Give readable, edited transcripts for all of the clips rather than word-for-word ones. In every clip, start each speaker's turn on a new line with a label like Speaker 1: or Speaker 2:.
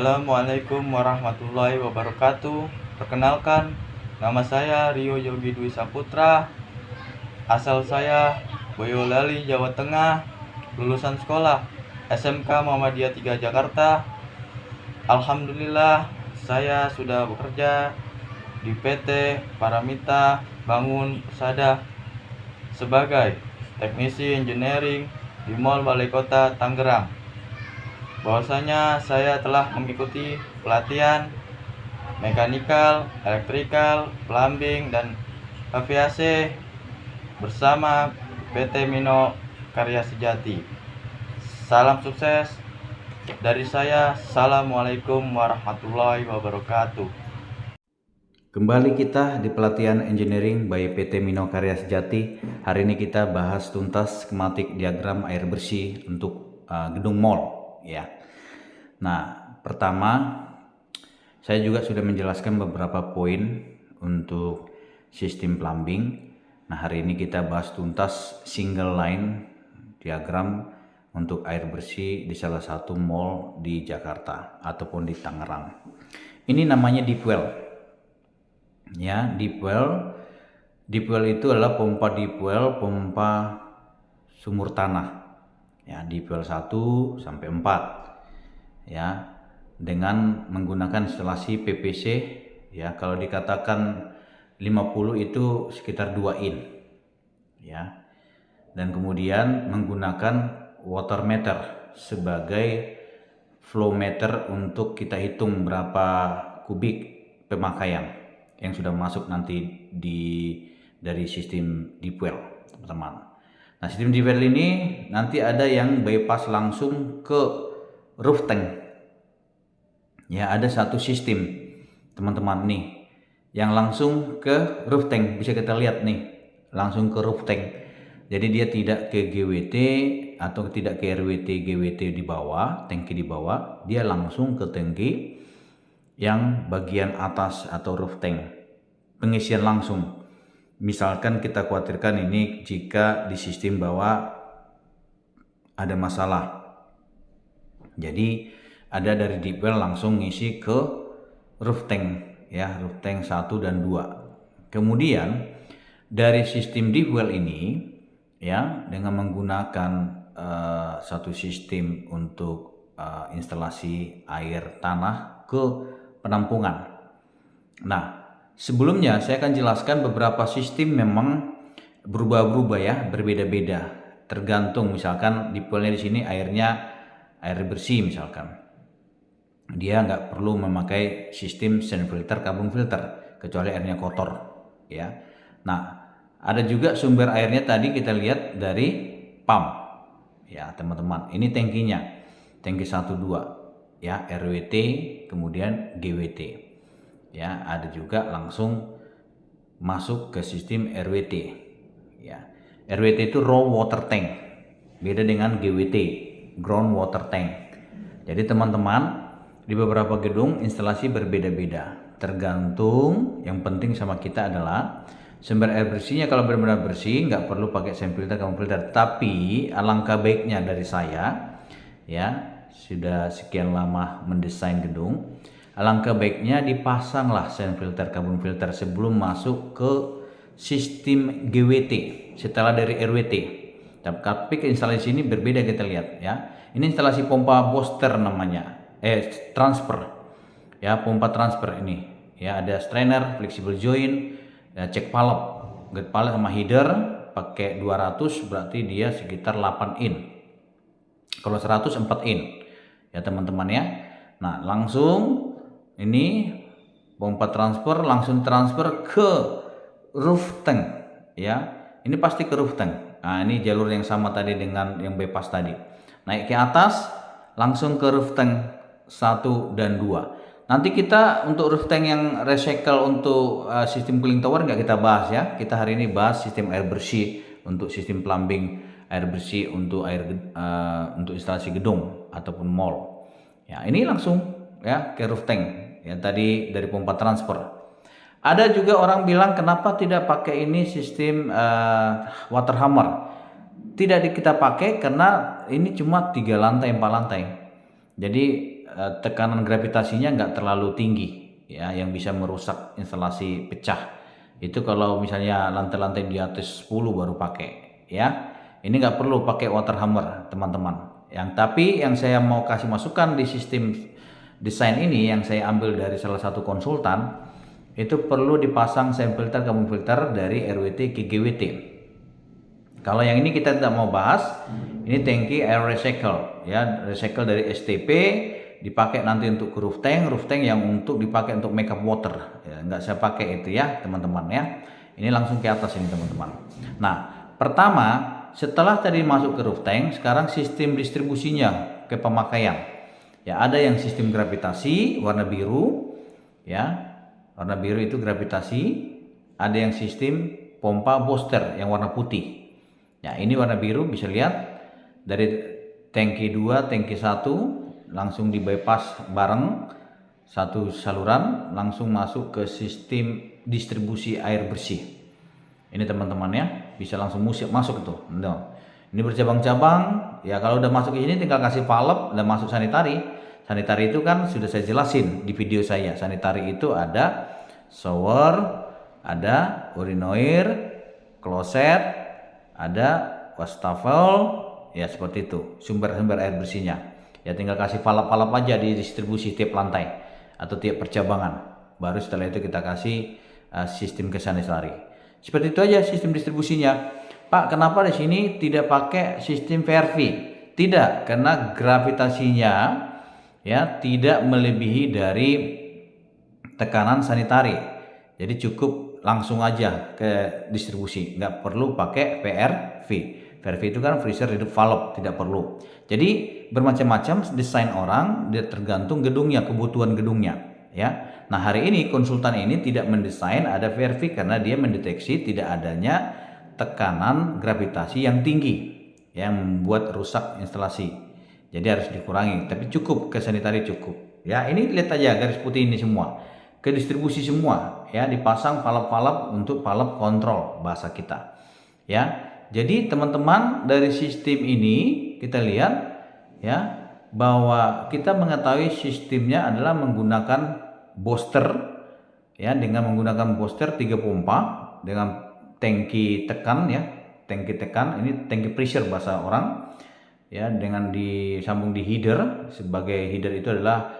Speaker 1: Assalamualaikum warahmatullahi wabarakatuh. Perkenalkan, nama saya Rio Yogi Dwi Saputra. Asal saya Boyolali, Jawa Tengah. Lulusan sekolah SMK Muhammadiyah 3 Jakarta. Alhamdulillah, saya sudah bekerja di PT Paramita Bangun Persada sebagai teknisi engineering di Mall Balai Kota Tangerang. Bahwasanya saya telah mengikuti pelatihan mekanikal, elektrikal, plumbing, dan HVAC bersama PT Mino Karya Sejati. Salam sukses dari saya. Assalamualaikum warahmatullahi wabarakatuh.
Speaker 2: Kembali kita di pelatihan engineering by PT Mino Karya Sejati. Hari ini kita bahas tuntas skematik diagram air bersih untuk gedung mall ya. Nah, pertama saya juga sudah menjelaskan beberapa poin untuk sistem plumbing. Nah, hari ini kita bahas tuntas single line diagram untuk air bersih di salah satu mall di Jakarta ataupun di Tangerang. Ini namanya deep well. Ya, deep well itu adalah pompa deep well, pompa sumur tanah. Ya, deep well 1 sampai 4. Ya, dengan menggunakan instalasi PVC ya. Kalau dikatakan 50 itu sekitar 2 in. Ya. Dan kemudian menggunakan water meter sebagai flow meter untuk kita hitung berapa kubik pemakaian yang sudah masuk nanti dari sistem deep well, teman-teman. Nah, sistem deep well ini nanti ada yang bypass langsung ke roof tank. Ya, ada satu sistem, teman-teman nih, yang langsung ke roof tank. Bisa kita lihat nih, langsung ke roof tank. Jadi dia tidak ke GWT atau tidak ke RWT GWT di bawah, tangki di bawah, dia langsung ke tangki yang bagian atas atau roof tank. Pengisian langsung. Misalkan kita khawatirkan ini jika di sistem bawah ada masalah. Jadi ada dari deep well langsung ngisi ke roof tank ya, roof tank 1 dan 2. Kemudian dari sistem deep well ini ya, dengan menggunakan satu sistem untuk instalasi air tanah ke penampungan. Nah, sebelumnya saya akan jelaskan beberapa sistem memang berubah-ubah ya, berbeda-beda. Tergantung misalkan deep well-nya di sini airnya air bersih misalkan. Dia nggak perlu memakai sistem sand filter, carbon filter kecuali airnya kotor ya. Nah, ada juga sumber airnya tadi kita lihat dari pump ya, teman-teman. Ini tangkinya, tangki 1 2 ya, RWT kemudian GWT ya. Ada juga langsung masuk ke sistem RWT ya. RWT itu raw water tank, beda dengan GWT, ground water tank. Jadi teman-teman, di beberapa gedung instalasi berbeda-beda, tergantung. Yang penting sama kita adalah sumber air bersihnya. Kalau benar-benar bersih nggak perlu pakai sand filter, carbon filter. Tapi alangkah baiknya dari saya ya, sudah sekian lama mendesain gedung, alangkah baiknya dipasanglah sand filter, carbon filter sebelum masuk ke sistem GWT setelah dari RWT. Tapi ke instalasi ini berbeda, kita lihat ya. Ini instalasi pompa booster namanya, transfer ya, pompa transfer ini ya. Ada strainer, flexible joint ya, cek valve, gate valve sama header. Pakai 200 berarti dia sekitar 8 in. Kalau 100 4 in ya, teman-teman ya. Nah, langsung ini pompa transfer langsung transfer ke roof tank ya. Ini pasti ke roof tank. Nah, ini jalur yang sama tadi dengan yang bypass tadi. Naik ke atas langsung ke roof tank 1 dan 2. Nanti kita untuk roof tank yang recycle untuk sistem cooling tower nggak kita bahas ya. Kita hari ini bahas sistem air bersih untuk sistem plumbing air bersih untuk untuk instalasi gedung ataupun mall. Ya, ini langsung ya ke roof tank ya, tadi dari pompa transfer. Ada juga orang bilang kenapa tidak pakai ini sistem water hammer. Tidak kita pakai karena ini cuma 3 lantai 4 lantai. Jadi tekanan gravitasinya nggak terlalu tinggi ya, yang bisa merusak instalasi pecah. Itu kalau misalnya lantai-lantai di atas 10 baru pakai ya. Ini nggak perlu pakai water hammer teman-teman. Tapi yang saya mau kasih masukan di sistem desain ini yang saya ambil dari salah satu konsultan, itu perlu dipasang same filter kamu filter dari RWT ke GWT. Kalau yang ini kita tidak mau bahas. Ini tangki air recycle ya, recycle dari STP dipakai nanti untuk ke roof tank yang untuk dipakai untuk makeup water ya, nggak saya pakai itu ya teman-teman ya. Ini langsung ke atas ini teman-teman. Nah, pertama setelah tadi masuk ke roof tank, sekarang sistem distribusinya ke pemakaian ya. Ada yang sistem gravitasi warna biru ya, warna biru itu gravitasi. Ada yang sistem pompa booster yang warna putih ya. Ini warna biru, bisa lihat dari tangki 2, tangki 1 langsung di bypass bareng satu saluran, langsung masuk ke sistem distribusi air bersih. Ini teman-teman ya, bisa langsung masuk itu. Ini bercabang-cabang ya. Kalau udah masuk ke sini tinggal kasih valve dan masuk sanitari. Sanitari itu kan sudah saya jelasin di video saya. Sanitari itu ada shower, ada urinoir, kloset, ada wastafel ya, seperti itu sumber-sumber air bersihnya ya. Tinggal kasih valve-valve aja di distribusi tiap lantai atau tiap percabangan. Baru setelah itu kita kasih sistem ke sanitari. Seperti itu aja sistem distribusinya. Pak, kenapa di sini tidak pakai sistem VRV? Tidak, karena gravitasinya ya tidak melebihi dari tekanan sanitari. Jadi cukup langsung aja ke distribusi, nggak perlu pakai VRV. VRV itu kan freezer reduce valve, tidak perlu. Jadi bermacam-macam desain orang, dia tergantung gedungnya, kebutuhan gedungnya ya. Nah, hari ini konsultan ini tidak mendesain ada VRV karena dia mendeteksi tidak adanya tekanan gravitasi yang tinggi yang membuat rusak instalasi. Jadi harus dikurangi, tapi cukup ke sanitari cukup. Ya, ini lihat aja garis putih ini semua. Ke distribusi semua ya, dipasang valve-valve untuk valve kontrol bahasa kita. Ya. Jadi teman-teman, dari sistem ini kita lihat ya bahwa kita mengetahui sistemnya adalah menggunakan booster ya, dengan menggunakan booster 3 pompa dengan tangki tekan ya, tangki tekan ini tangki pressure bahasa orang ya, dengan disambung di header. Sebagai header itu adalah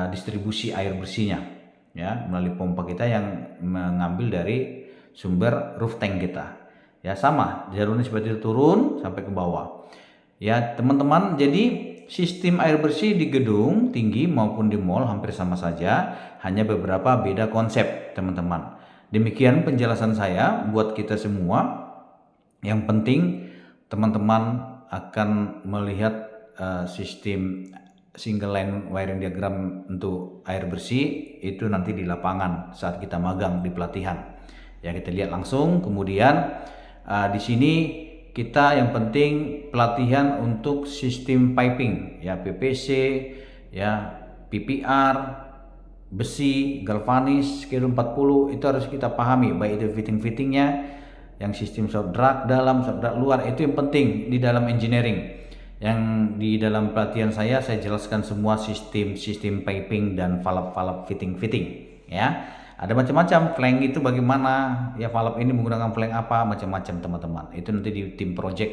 Speaker 2: distribusi air bersihnya ya, melalui pompa kita yang mengambil dari sumber roof tank kita. Ya, sama jalurnya seperti itu, turun sampai ke bawah ya teman-teman. Jadi sistem air bersih di gedung tinggi maupun di mall hampir sama saja, hanya beberapa beda konsep teman-teman. Demikian penjelasan saya buat kita semua. Yang penting teman-teman akan melihat sistem single line wiring diagram untuk air bersih itu nanti di lapangan saat kita magang di pelatihan ya, kita lihat langsung. Kemudian di sini kita yang penting pelatihan untuk sistem piping ya, PPC ya, PPR, besi, galvanis, kilo 40 itu harus kita pahami, baik itu fitting-fittingnya, yang sistem short drag dalam, short drag luar, itu yang penting di dalam engineering. Yang di dalam pelatihan saya jelaskan semua sistem piping dan valve fitting ya. Ada macam-macam, flank itu bagaimana ya, valve ini menggunakan flank apa, macam-macam teman-teman. Itu nanti di tim project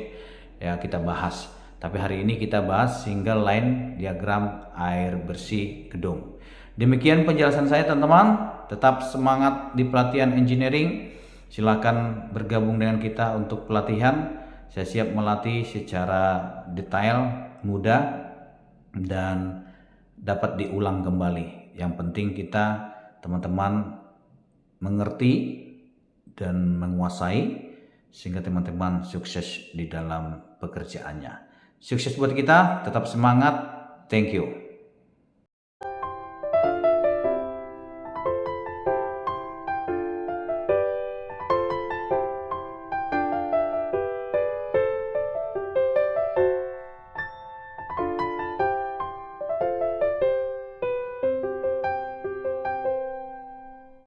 Speaker 2: ya kita bahas. Tapi hari ini kita bahas single line diagram air bersih gedung. Demikian penjelasan saya teman-teman. Tetap semangat di pelatihan engineering. Silakan bergabung dengan kita untuk pelatihan. Saya siap melatih secara detail, mudah, dan dapat diulang kembali. Yang penting kita teman-teman mengerti dan menguasai sehingga teman-teman sukses di dalam pekerjaannya. Sukses buat kita, tetap semangat. Thank you.